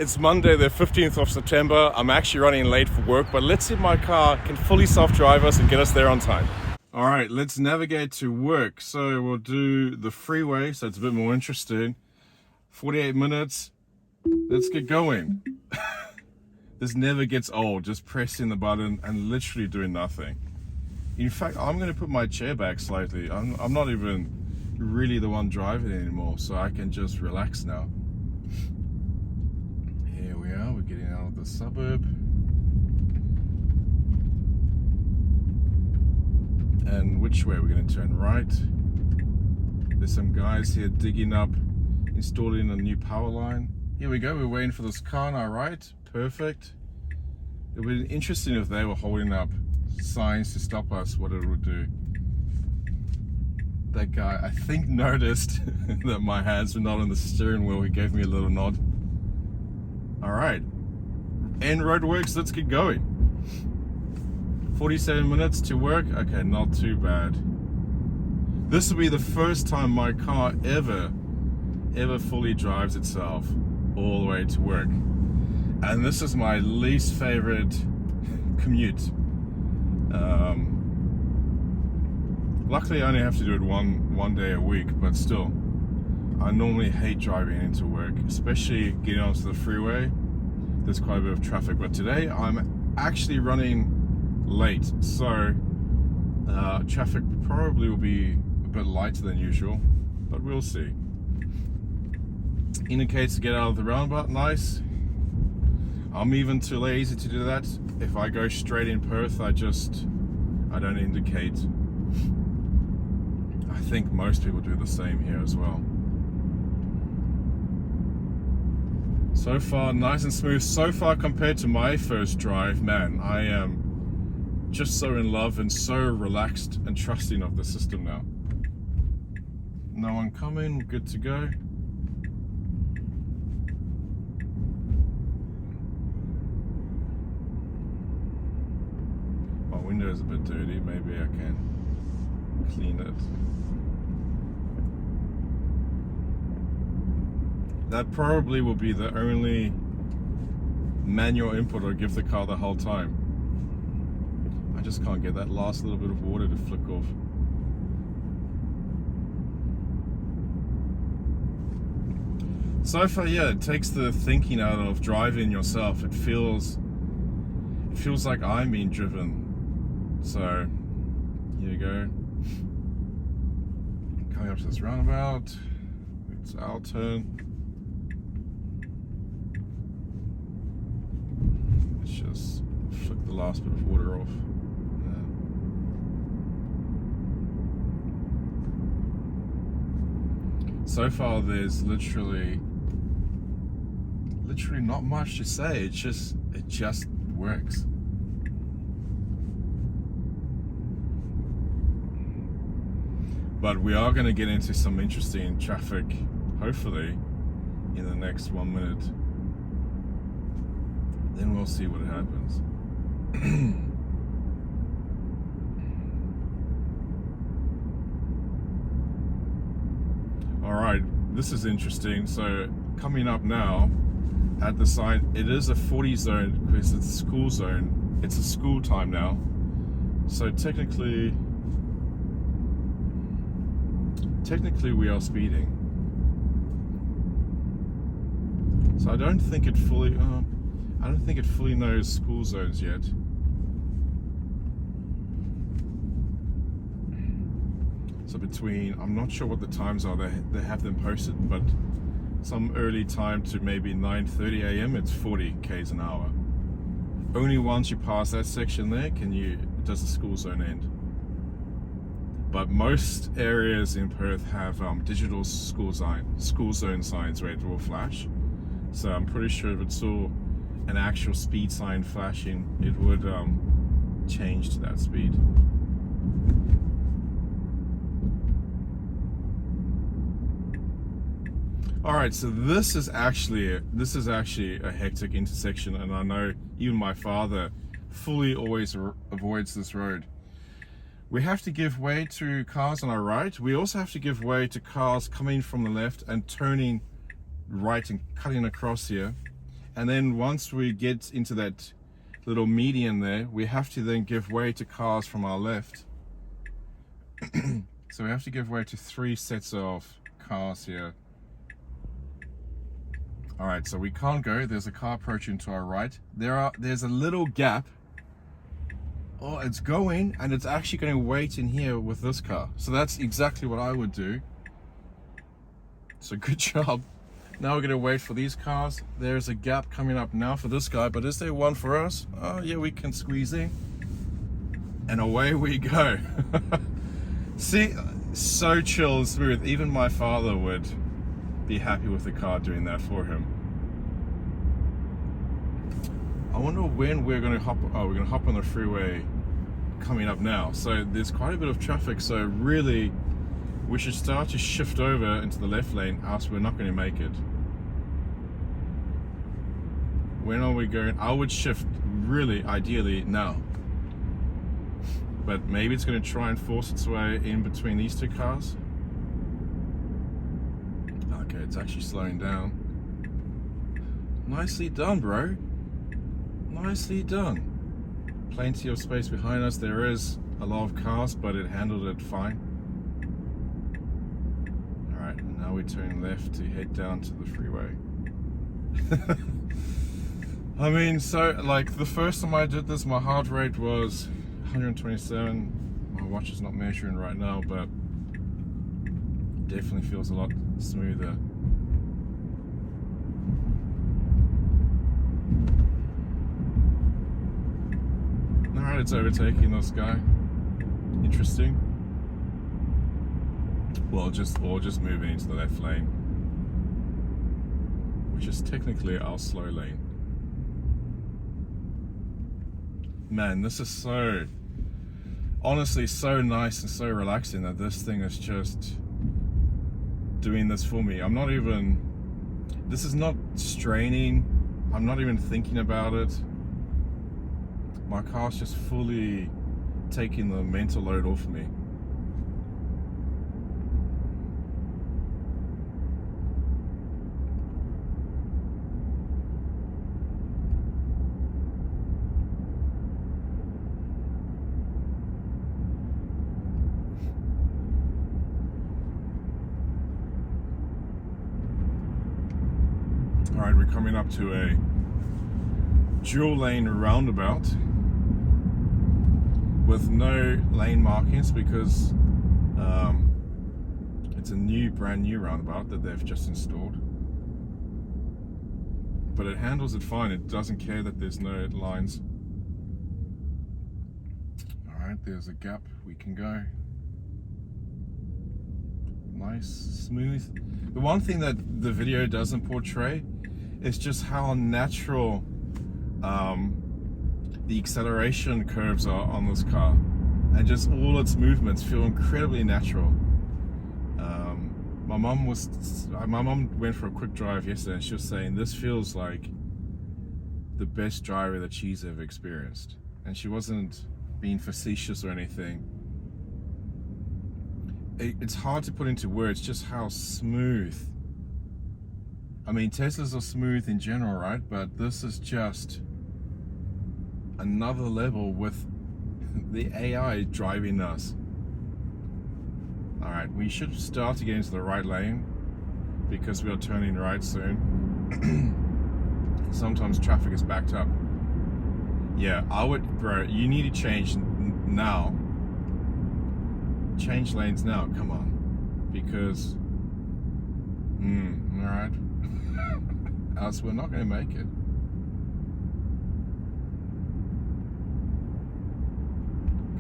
It's Monday, the 15th of September. I'm actually running late for work, but let's see if my car can fully self-drive us and get us there on time. All right, let's navigate to work. So we'll do the freeway, so it's a bit more interesting. 48 minutes. Let's get going. This never gets old, just pressing the button and literally doing nothing. In fact, I'm going to put my chair back slightly. I'm not even really the one driving anymore, so I can just relax now. Here we are, we're getting out of the suburb. And which way? We're going to turn right. There's some guys here digging up, installing a new power line. Here we go, we're waiting for this car on our right. Perfect. It would be interesting if they were holding up signs to stop us, what it would do. That guy, I think, noticed that my hands were not on the steering wheel. He gave me a little nod. All right, end roadworks, let's get going. 47 minutes to work. Okay, not too bad. This will be the first time my car ever fully drives itself all the way to work. And this is my least favorite commute. Luckily, I only have to do it one day a week, but still, I normally hate driving into work, especially getting onto the freeway. There's quite a bit of traffic, but today I'm actually running late, so traffic probably will be a bit lighter than usual, but we'll see. Indicates to get out of the roundabout, nice. I'm even too lazy to do that. If I go straight in Perth, I don't indicate. I think most people do the same here as well. So far, nice and smooth. So far, compared to my first drive, man, I am just so in love and so relaxed and trusting of the system now. No one coming, we're good to go. My window is a bit dirty, maybe I can clean it. That probably will be the only manual input I'll give the car the whole time. I just can't get that last little bit of water to flick off. So far, yeah, it takes the thinking out of driving yourself. It feels like I'm being driven. So here you go. Coming up to this roundabout. It's our turn. Just flick the last bit of water off. So far, there's literally not much to say. It just works. But we are going to get into some interesting traffic, hopefully, in the next 1 minute. Then we'll see what happens. All right, this is interesting. So coming up now at the sign, it is a 40 zone because it's a school zone. It's a school time now. So technically we are speeding. So I don't think it fully knows school zones yet. So I'm not sure what the times are, they have them posted, but some early time to maybe 9:30 a.m. it's 40 k's an hour. Only once you pass that section there does the school zone end. But most areas in Perth have digital school zone signs where it will flash. So I'm pretty sure if it saw an actual speed sign flashing, it would change to that speed. All right, so this is actually a hectic intersection, and I know even my father fully always avoids this road. We have to give way to cars on our right. We also have to give way to cars coming from the left and turning right and cutting across here. And then once we get into that little median there, we have to then give way to cars from our left. So we have to give way to 3 sets of cars here. All right, so we can't go. There's a car approaching to our right. There's a little gap. Oh, it's going, and it's actually going to wait in here with this car. So that's exactly what I would do. So good job. Now we're going to wait for these cars. There's a gap coming up now for this guy, but is there one for us? Oh yeah, we can squeeze in. And away we go. See, so chill and smooth. Even my father would be happy with the car doing that for him. I wonder when we're going to hop. Oh, we're going to hop on the freeway coming up now. So there's quite a bit of traffic. So really, we should start to shift over into the left lane, else we're not going to make it. When are we going? I would shift really, ideally now. But maybe it's going to try and force its way in between these 2 cars. Okay, it's actually slowing down. Nicely done, bro. Nicely done. Plenty of space behind us. There is a lot of cars, but it handled it fine. Alright, and now we turn left to head down to the freeway. I mean, so like the first time I did this, my heart rate was 127. My watch is not measuring right now, but definitely feels a lot smoother. Alright, it's overtaking this guy. Interesting. Well, just moving into the left lane, which is technically our slow lane. Man, this is so, honestly, so nice and so relaxing that this thing is just doing this for me. I'm not even, this is not straining. I'm not even thinking about it. My car's just fully taking the mental load off me. Alright, we're coming up to a dual lane roundabout with no lane markings because it's a brand new roundabout that they've just installed. But it handles it fine. It doesn't care that there's no lines. Alright, there's a gap. We can go. Nice, smooth. The one thing that the video doesn't portray is just how natural the acceleration curves are on this car, and just all its movements feel incredibly natural. My mum went for a quick drive yesterday, and she was saying this feels like the best driver that she's ever experienced, and she wasn't being facetious or anything. It's hard to put into words just how smooth. I mean, Teslas are smooth in general, right? But this is just another level with the AI driving us. All right, we should start to get into the right lane because we are turning right soon. Sometimes traffic is backed up. Yeah, bro, you need to change now. Change lanes now, come on. Because, all right. Else we're not going to make it.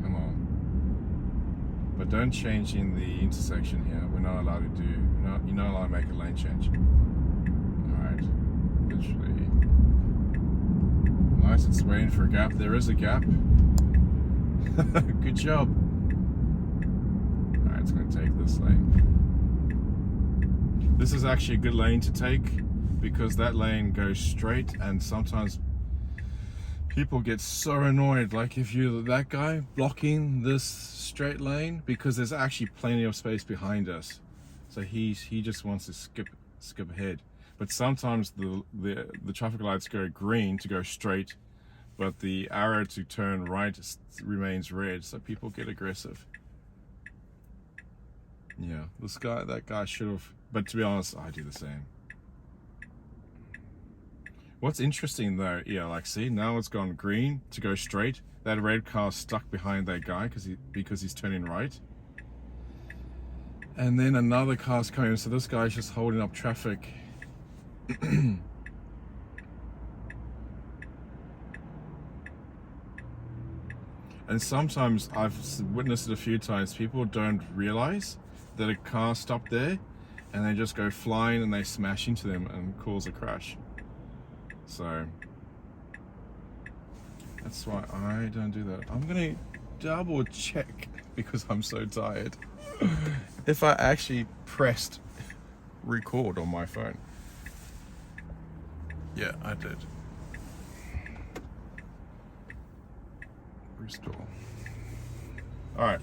Come on. But don't change in the intersection here. We're not allowed to do, you're not allowed to make a lane change. Alright. Literally. Nice, it's waiting for a gap. There is a gap. Good job. Alright, it's going to take this lane. This is actually a good lane to take, because that lane goes straight, and sometimes people get so annoyed, like if you're that guy blocking this straight lane, because there's actually plenty of space behind us, so he just wants to skip ahead. But sometimes the traffic lights go green to go straight, but the arrow to turn right remains red, so people get aggressive. Yeah, that guy should have, but to be honest, I do the same. What's interesting though, yeah, like see, now it's gone green to go straight. That red car's stuck behind that guy because he's turning right. And then another car's coming, so this guy's just holding up traffic. And sometimes I've witnessed it a few times, people don't realize that a car stopped there and they just go flying and they smash into them and cause a crash. So that's why I don't do that. I'm gonna double check because I'm so tired if I actually pressed record on my phone. Yeah, I did. Restore. All right.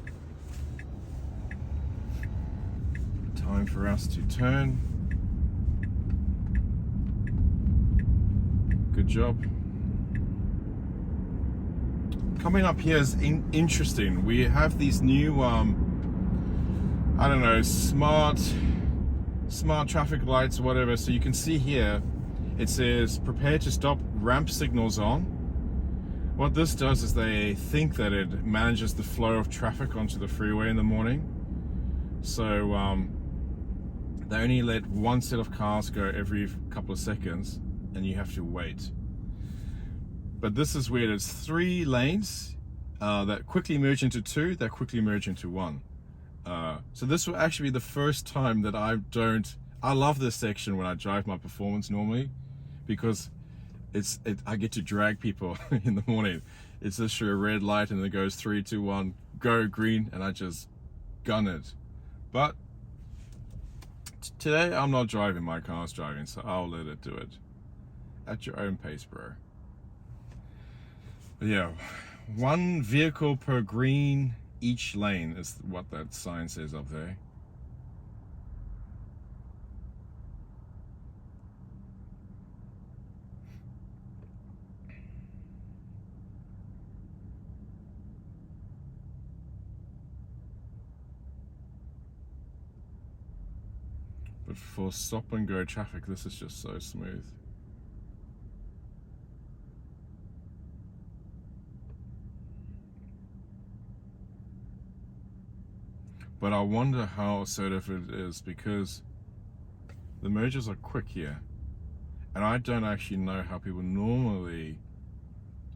Time for us to turn. Good job. Coming up here is interesting. We have these new, I don't know, smart traffic lights or whatever. So you can see here, it says prepare to stop, ramp signals on. What this does is they think that it manages the flow of traffic onto the freeway in the morning. So they only let one set of cars go every couple of seconds and you have to wait. But this is weird. It's 3 lanes that quickly merge into 2, that quickly merge into 1. So this will actually be the first time that I love this section when I drive my performance normally, because I get to drag people in the morning. It's just a red light and it goes 3, 2, 1, go green, and I just gun it. But today I'm not driving, my car's driving, so I'll let it do it. At your own pace, bro. But yeah, 1 vehicle per green each lane is what that sign says up there. But for stop and go traffic, this is just so smooth. But I wonder how assertive it is, because the mergers are quick here. And I don't actually know how people normally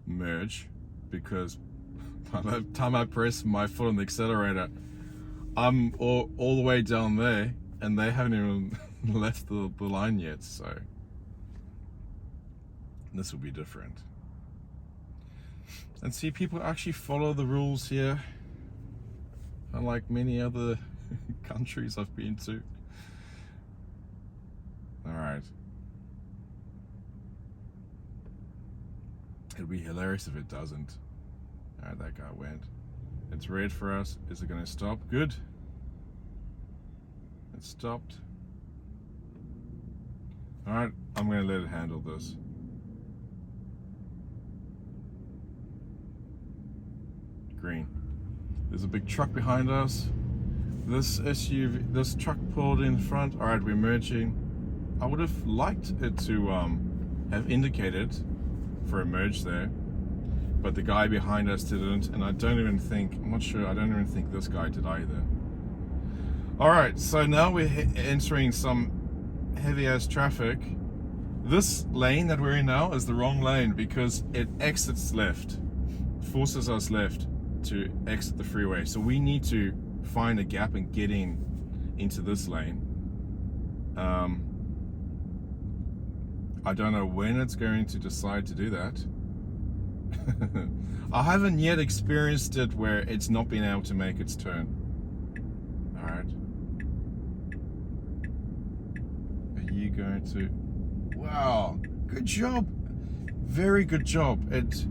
merge, because by the time I press my foot on the accelerator, I'm all the way down there and they haven't even left the line yet, so this will be different. And see, people actually follow the rules here, unlike many other countries I've been to. Alright. It'd be hilarious if it doesn't. Alright, that guy went. It's red for us. Is it going to stop? Good. It stopped. Alright, I'm going to let it handle this. Green. There's a big truck behind us. This truck pulled in front. Alright, we're merging. I would have liked it to have indicated for a merge there, but the guy behind us didn't, and I don't even think this guy did either. Alright, so now we're entering some heavy ass traffic. This lane that we're in now is the wrong lane because it exits left, forces us left to exit the freeway. So we need to find a gap and get into this lane. I don't know when it's going to decide to do that. I haven't yet experienced it where it's not been able to make its turn. Alright. Are you going to... Wow, good job. Very good job. It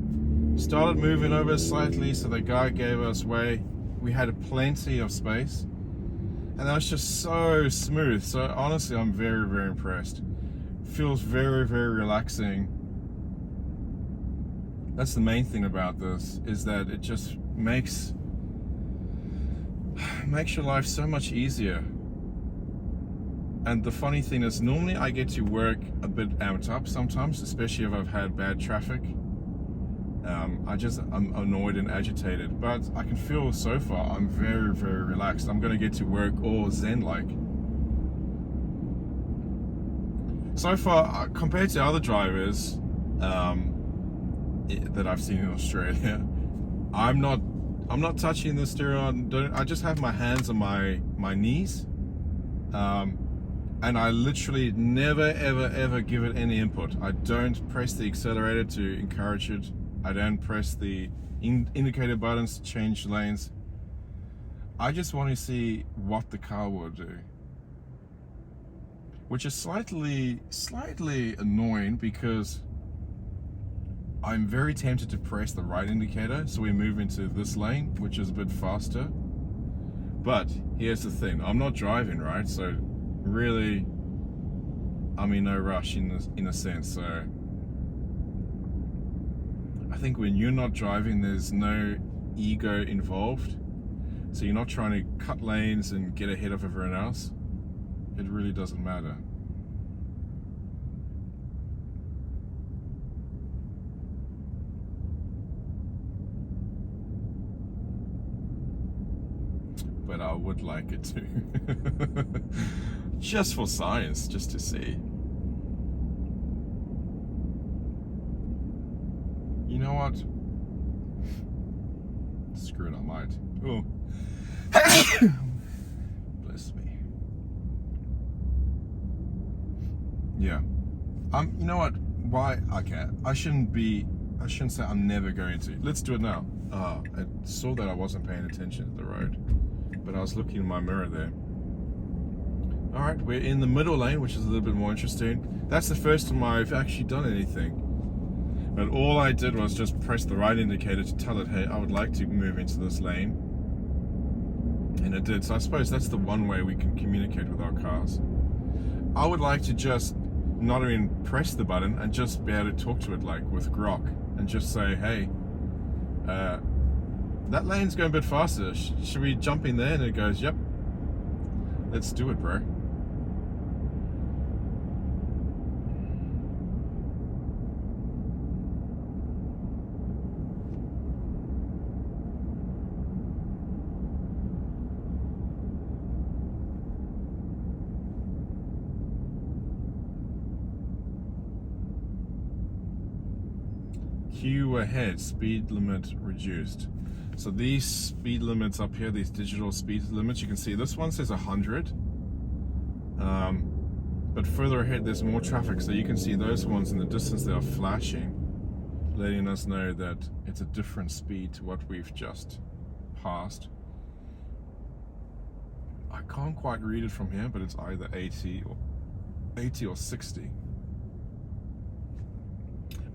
started moving over slightly, so the guy gave us way. We had plenty of space. And that was just so smooth. So honestly, I'm very, very impressed. feels very, very relaxing. That's the main thing about this, is that it just makes your life so much easier. And the funny thing is, normally I get to work a bit amped up sometimes, especially if I've had bad traffic. I'm annoyed and agitated, but I can feel so far I'm very, very relaxed. I'm going to get to work all zen-like. So far, compared to other drivers that I've seen in Australia, I'm not touching the steering. I just have my hands on my knees, and I literally never ever give it any input. I don't press the accelerator to encourage it. I don't press the indicator buttons to change lanes. I just want to see what the car will do, which is slightly annoying, because I'm very tempted to press the right indicator so we move into this lane, which is a bit faster. But here's the thing, I'm not driving, right? So really, I'm in no rush in a sense. So I think when you're not driving, there's no ego involved. So you're not trying to cut lanes and get ahead of everyone else. It really doesn't matter. But I would like it to. Just for science, just to see. You know what? Screw it, I might. Oh. Bless me. Yeah. You know what? Why? Okay. I shouldn't say I'm never going to. Let's do it now. I saw that I wasn't paying attention to the road, but I was looking in my mirror there. Alright, we're in the middle lane, which is a little bit more interesting. That's the first time I've actually done anything. But all I did was just press the right indicator to tell it, hey, I would like to move into this lane. And it did. So I suppose that's the one way we can communicate with our cars. I would like to just not even press the button and just be able to talk to it like with Grok and just say, hey, that lane's going a bit faster. Should we jump in there? And it goes, yep. Let's do it, bro. Queue ahead, speed limit reduced. So these speed limits up here, these digital speed limits, you can see this one says 100. But further ahead there's more traffic, so you can see those ones in the distance, they are flashing, letting us know that it's a different speed to what we've just passed. I can't quite read it from here, but it's either 80 or 60.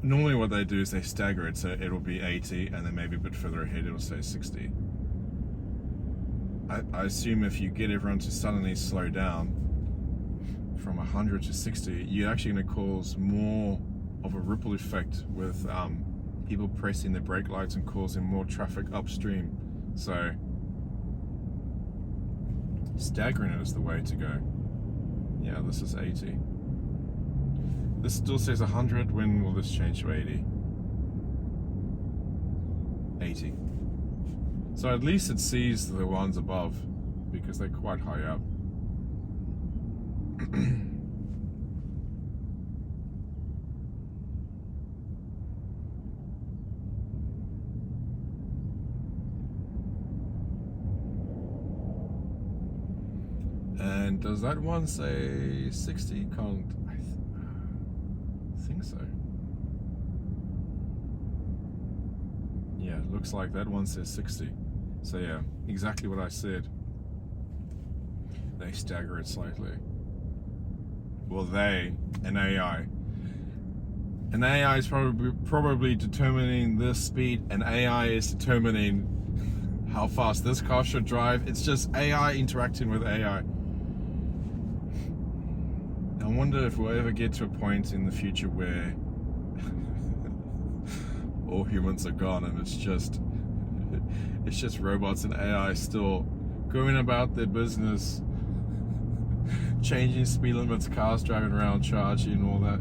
Normally what they do is they stagger it, so it'll be 80 and then maybe a bit further ahead it'll say 60. I assume if you get everyone to suddenly slow down from 100 to 60, you're actually going to cause more of a ripple effect with people pressing their brake lights and causing more traffic upstream. So staggering it is the way to go. Yeah, this is 80. This still says 100. When will this change to 80? 80. So at least it sees the ones above, because they're quite high up. And does that one say 60? Can't. I think so. Yeah, it looks like that one says 60. So yeah, exactly what I said. They stagger it slightly. Well, an AI. An AI is probably determining this speed, and AI is determining how fast this car should drive. It's just AI interacting with AI. I wonder if we'll ever get to a point in the future where all humans are gone and it's just robots and AI still going about their business, changing speed limits, cars driving around, charging, all that,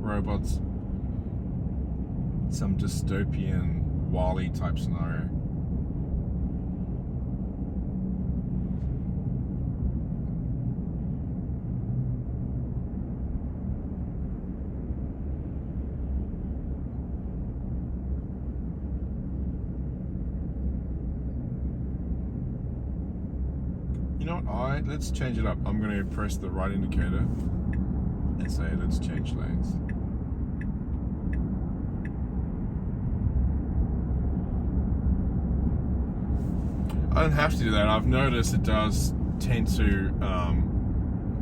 robots. Some dystopian Wall-E type scenario. You know what? Alright, let's change it up. I'm going to press the right indicator and say let's change lanes. I don't have to do that. I've noticed it does tend to,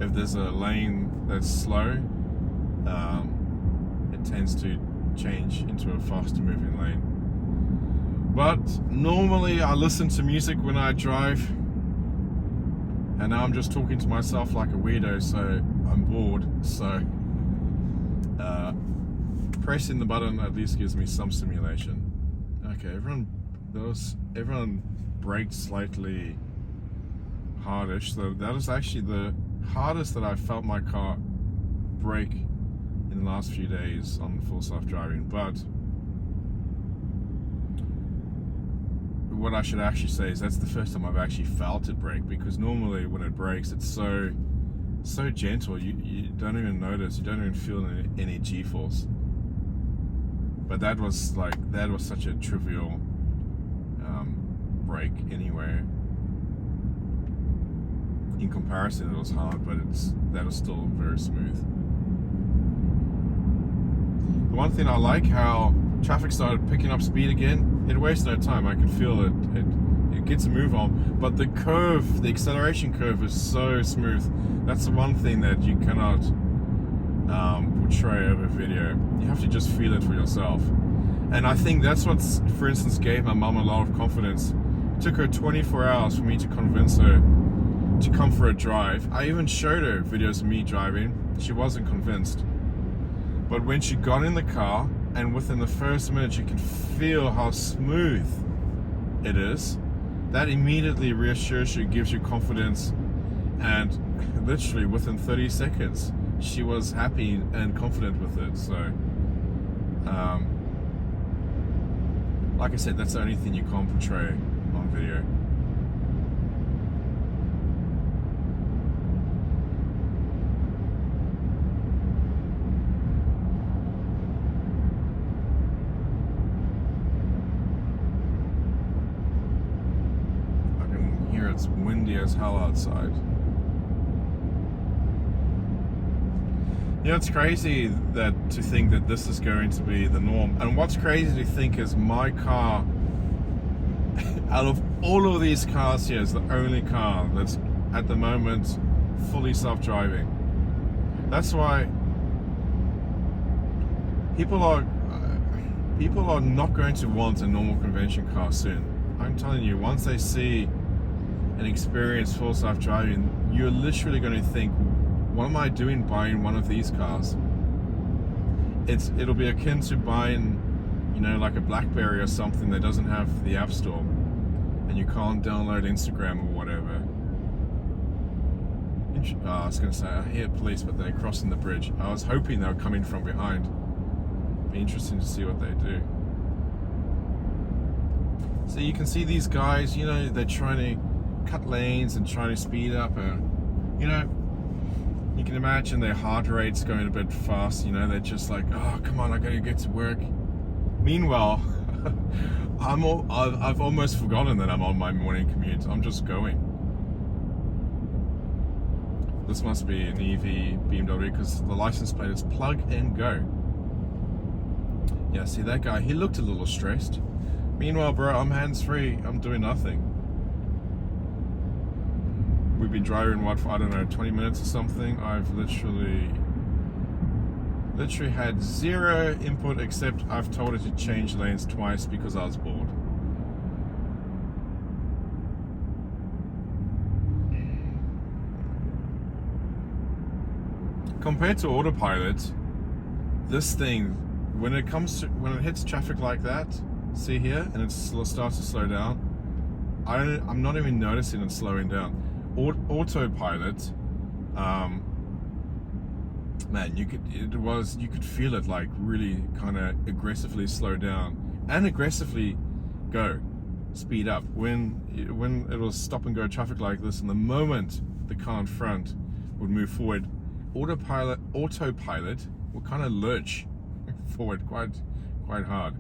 if there's a lane that's slow, it tends to change into a faster moving lane. But normally I listen to music when I drive, and now I'm just talking to myself like a weirdo, so I'm bored. So pressing the button at least gives me some stimulation. Okay, everyone braked slightly hardish, so that is actually the hardest that I've felt my car brake in the last few days on full self-driving. But what I should actually say is that's the first time I've actually felt it brake, because normally when it brakes it's so gentle, you don't even notice, you don't even feel any G-force. But that was such a trivial brake anyway. In comparison it was hard, but that was still very smooth. The one thing I like, how traffic started picking up speed again. It wastes no time. I can feel it gets a move on, but the acceleration curve is so smooth. That's the one thing that you cannot portray over video. You have to just feel it for yourself. And I think that's what, for instance, gave my mum a lot of confidence. It took her 24 hours for me to convince her to come for a drive. I even showed her videos of me driving. She wasn't convinced. But when she got in the car, and within the first minute you can feel how smooth it is, that immediately reassures you, gives you confidence, and literally within 30 seconds she was happy and confident with it. So like I said, that's the only thing you can't portray on video. It's windy as hell outside. It's crazy to think that this is going to be the norm. And what's crazy to think is my car, out of all of these cars here, is the only car that's at the moment fully self-driving. That's why people are not going to want a normal convention car soon. I'm telling you, once they see and experience full self-driving, you're literally going to think, what am I doing buying one of these cars? It'll be akin to buying, like a BlackBerry or something that doesn't have the App Store and you can't download Instagram or whatever. I was going to say, I hear police, but they're crossing the bridge. I was hoping they were coming from behind. Be interesting to see what they do. So you can see these guys, they're trying to cut lanes and trying to speed up, and you can imagine their heart rate's going a bit fast. They're just like, oh come on, I gotta get to work. Meanwhile I've almost forgotten that I'm on my morning commute. I'm just going. This must be an EV BMW because the license plate is plug and go. Yeah, see that guy, he looked a little stressed. Meanwhile, bro, I'm hands-free, I'm doing nothing. We've been driving, for, I don't know, 20 minutes or something. I've literally had zero input, except I've told it to change lanes twice because I was bored. compared to autopilot, this thing, when it hits traffic like that, see here, and it starts to slow down, I'm not even noticing it slowing down. Autopilot, man, you could feel it like really kind of aggressively slow down and aggressively speed up when it was stop and go traffic like this, and the moment the car in front would move forward, autopilot will kind of lurch forward quite hard.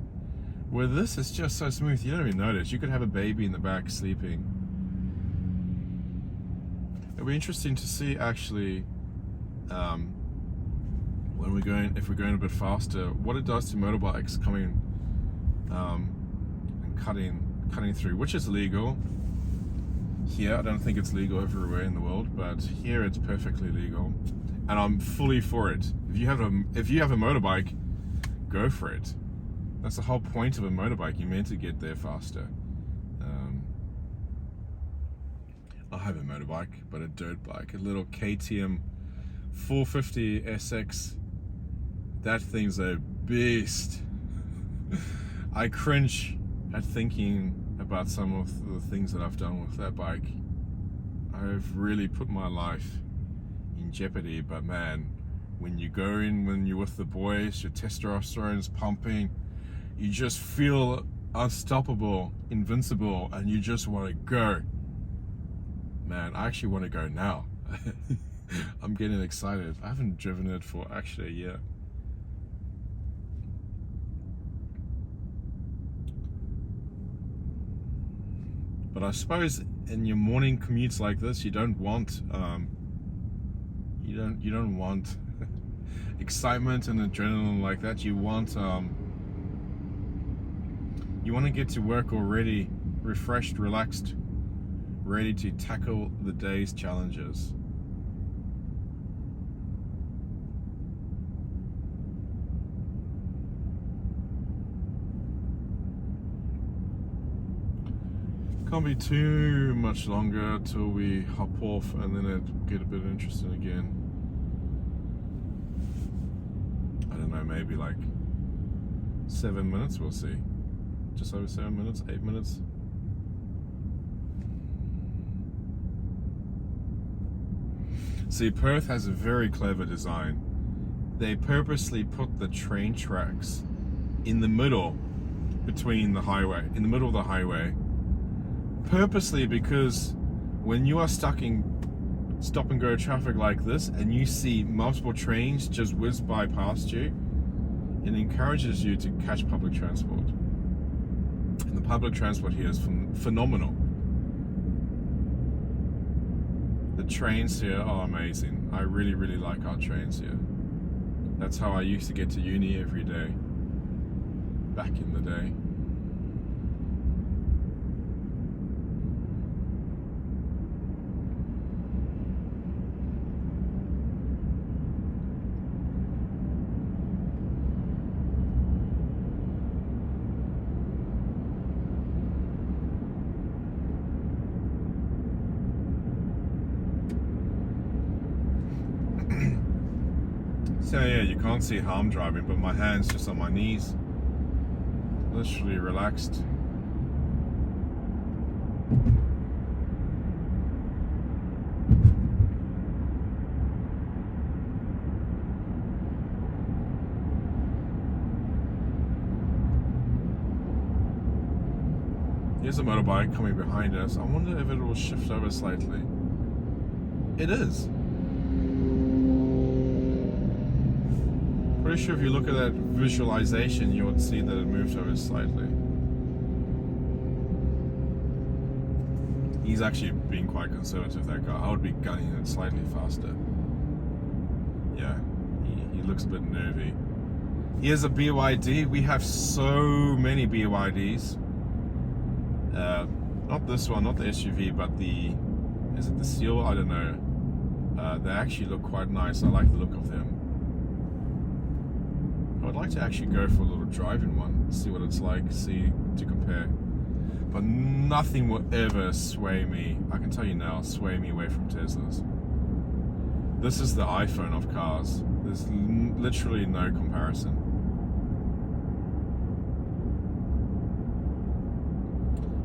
Where this is just so smooth, you don't even notice. You could have a baby in the back sleeping. It'll be interesting to see actually if we're going a bit faster, what it does to motorbikes coming and cutting through, which is legal. Here, I don't think it's legal everywhere in the world, but here it's perfectly legal, and I'm fully for it. If you have a motorbike, go for it. That's the whole point of a motorbike. You're meant to get there faster. I have a motorbike, but a dirt bike, a little KTM 450 SX. That thing's a beast. I cringe at thinking about some of the things that I've done with that bike. I've really put my life in jeopardy, but man, when you're with the boys, your testosterone's pumping, you just feel unstoppable, invincible, and you just want to go. Man, I actually want to go now. I'm getting excited. I haven't driven it for actually a year. But I suppose in your morning commutes like this, you don't want excitement and adrenaline like that. You want to get to work already refreshed, relaxed, ready to tackle the day's challenges. Can't be too much longer till we hop off, and then it get a bit interesting again. I don't know, maybe like 7 minutes, we'll see. Just over 7 minutes, 8 minutes. See, Perth has a very clever design. They purposely put the train tracks in the middle between the highway, in the middle of the highway, purposely, because when you are stuck in stop and go traffic like this and you see multiple trains just whiz by past you, it encourages you to catch public transport. And the public transport here is phenomenal. The trains here are amazing. I really, really like our trains here. That's how I used to get to uni every day, back in the day. So yeah, you can't see how I'm driving, but my hand's just on my knees, literally relaxed. Here's a motorbike coming behind us. I wonder if it will shift over slightly. It is. Pretty sure if you look at that visualization, you would see that it moved over slightly. He's actually being quite conservative, that guy. I would be gunning it slightly faster. Yeah, he looks a bit nervy. Here's a BYD. We have so many BYDs. Not this one, not the SUV, but is it the Seal? I don't know. They actually look quite nice. I like the look of them. I'd like to actually go for a little drive-in one, see what it's like, to compare. But nothing will ever sway me, I can tell you now, sway me away from Teslas. This is the iPhone of cars. There's literally no comparison.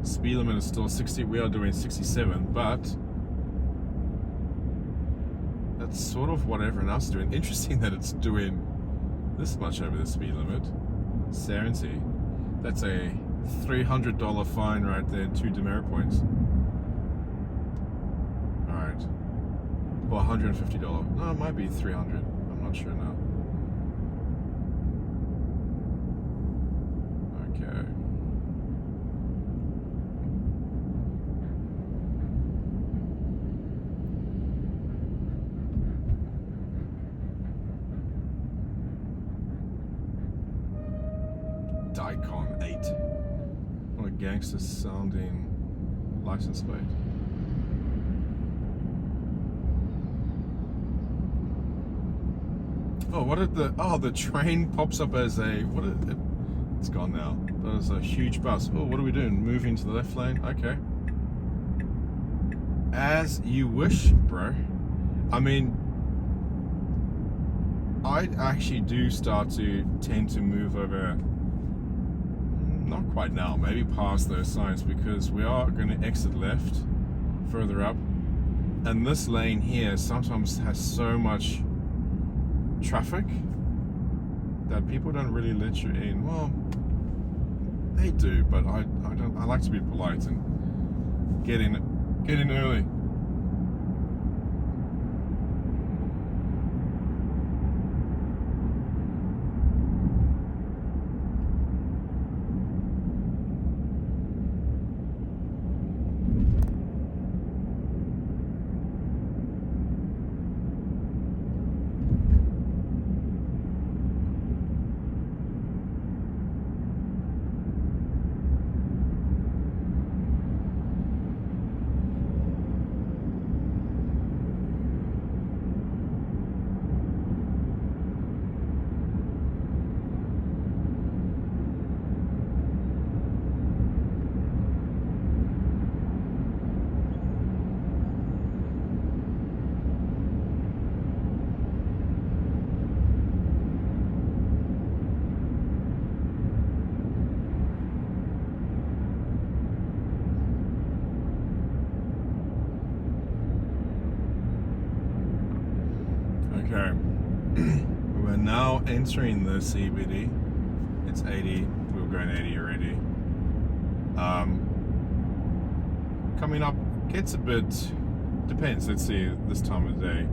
Speed limit is still 60. We are doing 67, but that's sort of what everyone else is doing. Interesting that it's doing this much over the speed limit. 70. That's a $300 fine right there, 2 demerit points. Alright. Or $150. No, it might be 300. I'm not sure now. Okay. Daikon 8. What a gangster sounding license plate. Oh, what did the train pops up as a, it's gone now. That was a huge bus. Oh, what are we doing? Moving to the left lane? Okay. As you wish, bro. I mean, I actually do start to tend to move over, not quite now, maybe past those signs, because we are going to exit left further up. And this lane here sometimes has so much traffic that people don't really let you in. Well, they do, but I don't. I like to be polite and get in early. Okay, we're now entering the CBD. It's 80. We were going 80 already. Coming up gets a bit, depends. Let's see this time of day,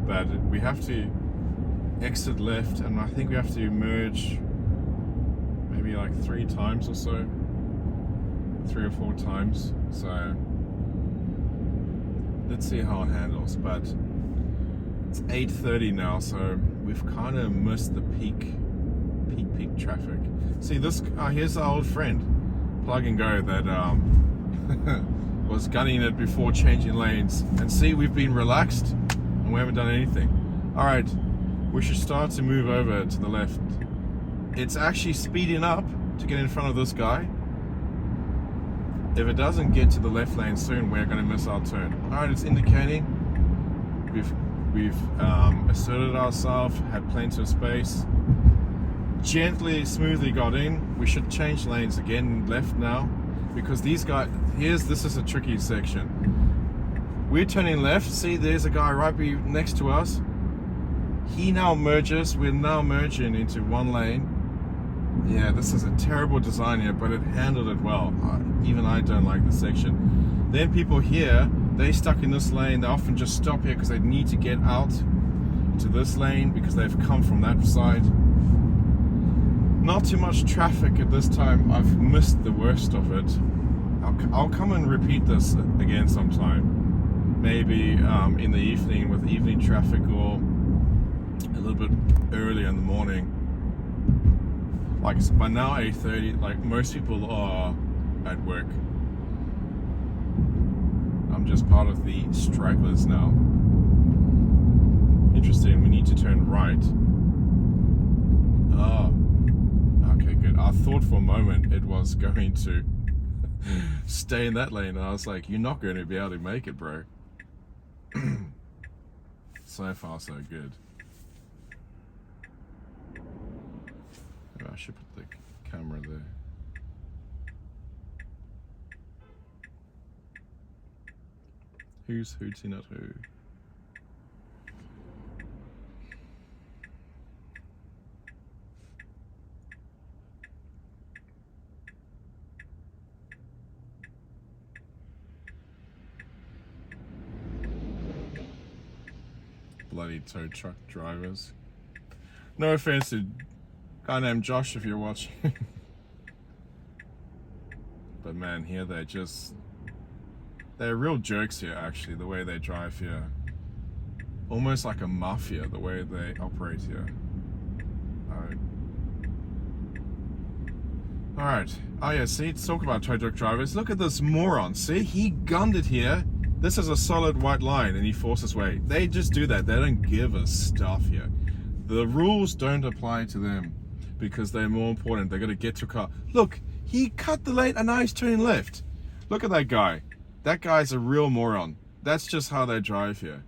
but we have to exit left, and I think we have to merge maybe like 3 times or so, 3 or 4 times. So let's see how it handles. But it's 8:30 now, so we've kind of missed the peak traffic. See this, here's our old friend, Plug and Go, that was gunning it before changing lanes. And see, we've been relaxed and we haven't done anything. Alright, we should start to move over to the left. It's actually speeding up to get in front of this guy. If it doesn't get to the left lane soon, we're going to miss our turn. Alright, it's indicating we've asserted ourselves, had plenty of space, gently, smoothly got in. We should change lanes again left now, because these guys, this is a tricky section. We're turning left, see there's a guy right next to us. He now merges, we're now merging into one lane. Yeah, this is a terrible design here, but it handled it well. Even I don't like this section. Then people here, they stuck in this lane. They often just stop here because they need to get out to this lane because they've come from that side. Not too much traffic at this time. I've missed the worst of it. I'll come and repeat this again sometime. Maybe in the evening with evening traffic, or a little bit earlier in the morning. Like by now 8:30, like most people are at work. I'm just part of the stragglers now. Interesting, we need to turn right. Oh, okay, good. I thought for a moment it was going to stay in that lane, and I was like, you're not going to be able to make it, bro. So far, so good. Maybe I should put the camera there. Who's hooting at who? Bloody tow truck drivers. No offense to a guy named Josh if you're watching. But man, here they're real jerks here actually, the way they drive here. Almost like a mafia, the way they operate here. Alright. Oh yeah, see, let's talk about tow truck drivers. Look at this moron. See, he gunned it here. This is a solid white line and he forced his way. They just do that. They don't give a stuff here. The rules don't apply to them because they're more important. They're going to get to a car. Look, he cut the lane and now he's turning left. Look at that guy. That guy's a real moron. That's just how they drive here.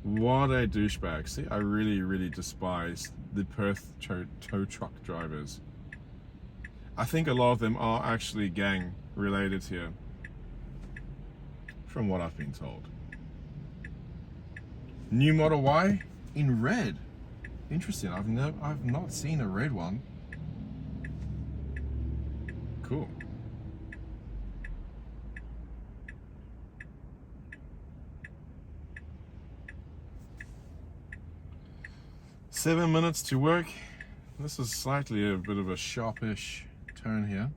What a douchebag. See, I really, really despise the Perth tow truck drivers. I think a lot of them are actually gang related here, from what I've been told. New Model Y in red. Interesting. I've not seen a red one. Cool. Seven minutes to work. This is slightly a bit of a sharpish turn here.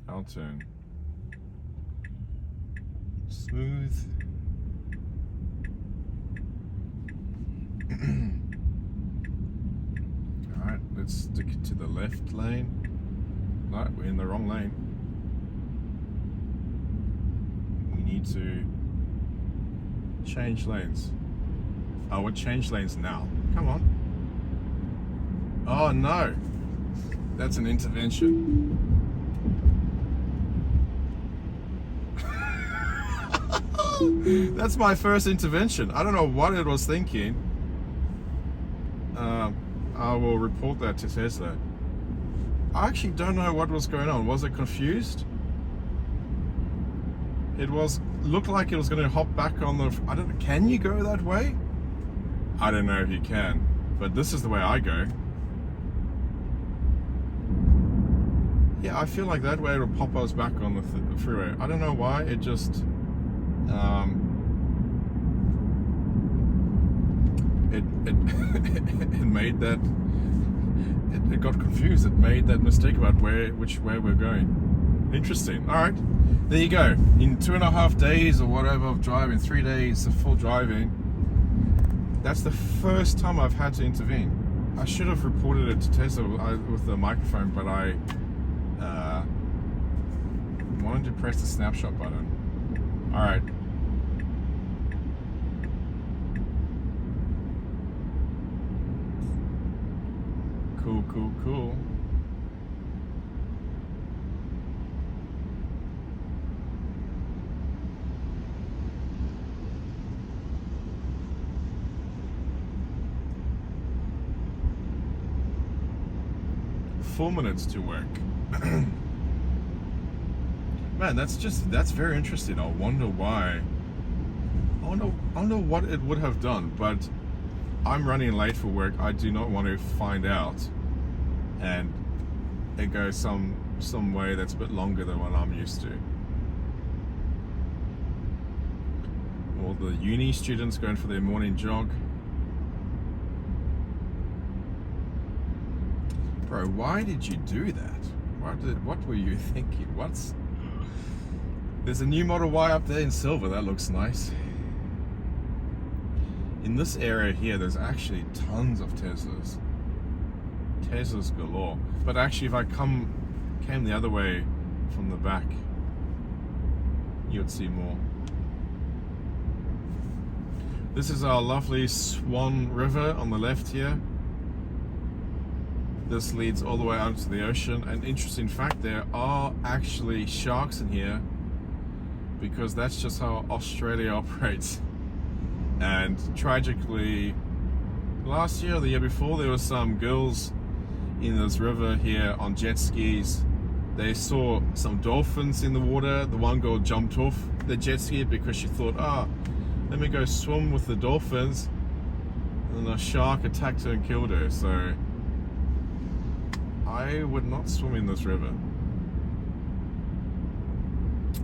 I'll turn. Smooth. Alright, let's stick it to the left lane. No, we're in the wrong lane. We need to change lanes. Oh, we'll change lanes now. Come on. Oh no! That's an intervention. That's my first intervention. I don't know what it was thinking. I will report that to Tesla. I actually don't know what was going on. Was it confused? It looked like it was going to hop back on the. I don't know. Can you go that way? I don't know if you can, but this is the way I go. Yeah, I feel like that way it'll pop us back on the freeway. I don't know why. It just. It made that. It got confused. It made that mistake about which way we're going. Interesting. All right, there you go. In 2.5 days or whatever of driving, 3 days of full driving. That's the first time I've had to intervene. I should have reported it to Tesla with the microphone, but I wanted to press the snapshot button. All right. Cool. Four minutes to work. Man, that's very interesting. I wonder why. I wonder what it would have done, but I'm running late for work. I do not want to find out, and it goes some way that's a bit longer than what I'm used to. All the uni students going for their morning jog. Bro, why did you do that? What were you thinking? There's a new Model Y up there in silver. That looks nice. In this area here, there's actually tons of Teslas. Teslas galore. But actually, if I came the other way from the back, you'd see more. This is our lovely Swan River on the left here. This leads all the way out to the ocean. An interesting fact, there are actually sharks in here because that's just how Australia operates. And tragically, last year or the year before, there were some girls in this river here on jet skis. They saw some dolphins in the water. The one girl jumped off the jet ski because she thought, let me go swim with the dolphins. And a shark attacked her and killed her. So I would not swim in this river.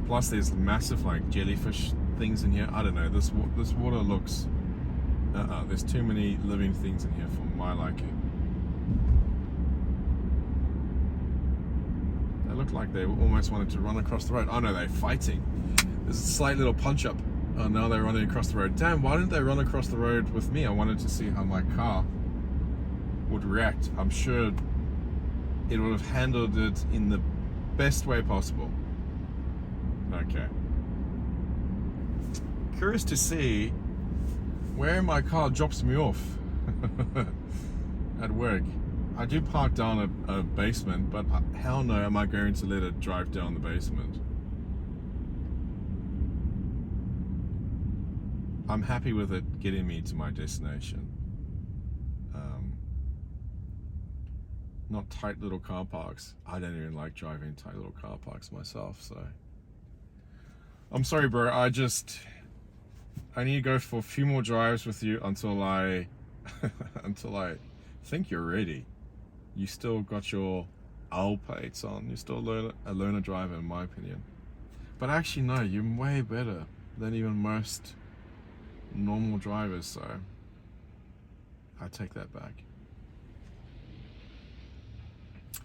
Plus there's massive like jellyfish things in here. I don't know, this water looks, there's too many living things in here for my liking. They look like they almost wanted to run across the road. Oh no, they're fighting. There's a slight little punch up. Oh, now they're running across the road. Damn, why didn't they run across the road with me? I wanted to see how my car would react. I'm sure it would have handled it in the best way possible. Okay. Curious to see where my car drops me off at work. I do park down a basement, but hell no am I going to let it drive down the basement. I'm happy with it getting me to my destination. Not tight little car parks. I don't even like driving tight little car parks myself, so. I'm sorry, bro. I need to go for a few more drives with you until I think you're ready. You still got your owl plates on. You're still a learner driver, in my opinion. But actually, no, you're way better than even most normal drivers, so I take that back.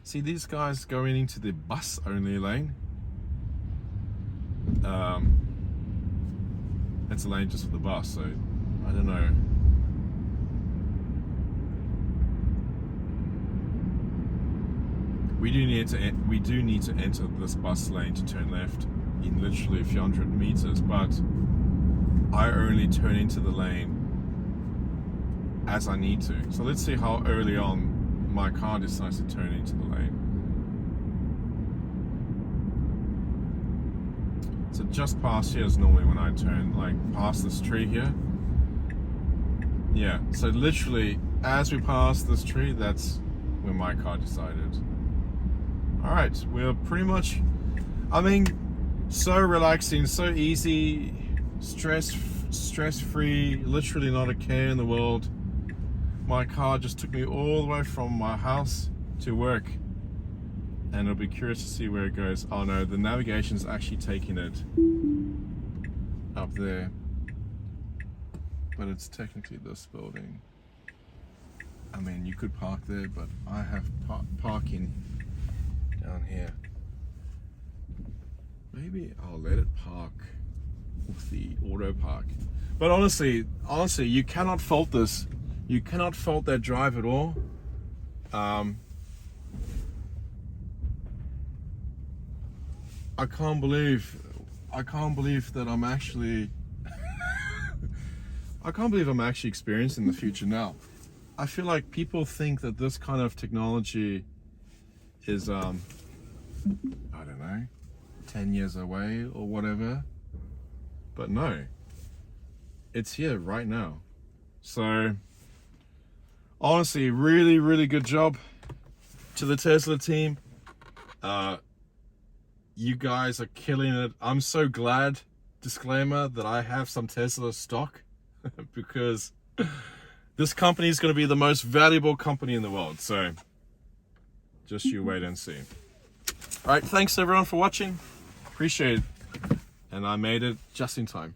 See, these guys going into the bus only lane. It's a lane just for the bus, so I don't know. We do need to enter this bus lane to turn left in literally a few hundred meters, but I only turn into the lane as I need to. So let's see how early on my car decides to turn into the lane. So just past here is normally when I turn, like past this tree here. Yeah, so literally as we pass this tree, that's when my car decided. All right, we're pretty much, I mean, so relaxing, so easy, stress-free, literally not a care in the world. My car just took me all the way from my house to work, and I'll be curious to see where it goes. Oh no, the navigation's actually taking it up there, but it's technically this building. I mean, you could park there, but I have parking down here. Maybe I'll let it park with the auto park. But honestly, you cannot fault this. You cannot fault that drive at all. I can't believe that I'm actually I can't believe I'm actually experiencing the future now. I feel like people think that this kind of technology is I don't know, 10 years away or whatever, but no, it's here right now. So honestly, really good job to the Tesla team. You guys are killing it. I'm so glad, disclaimer, that I have some Tesla stock because this company is going to be the most valuable company in the world. So just you wait and see. All right, thanks everyone for watching. Appreciate it. And I made it just in time.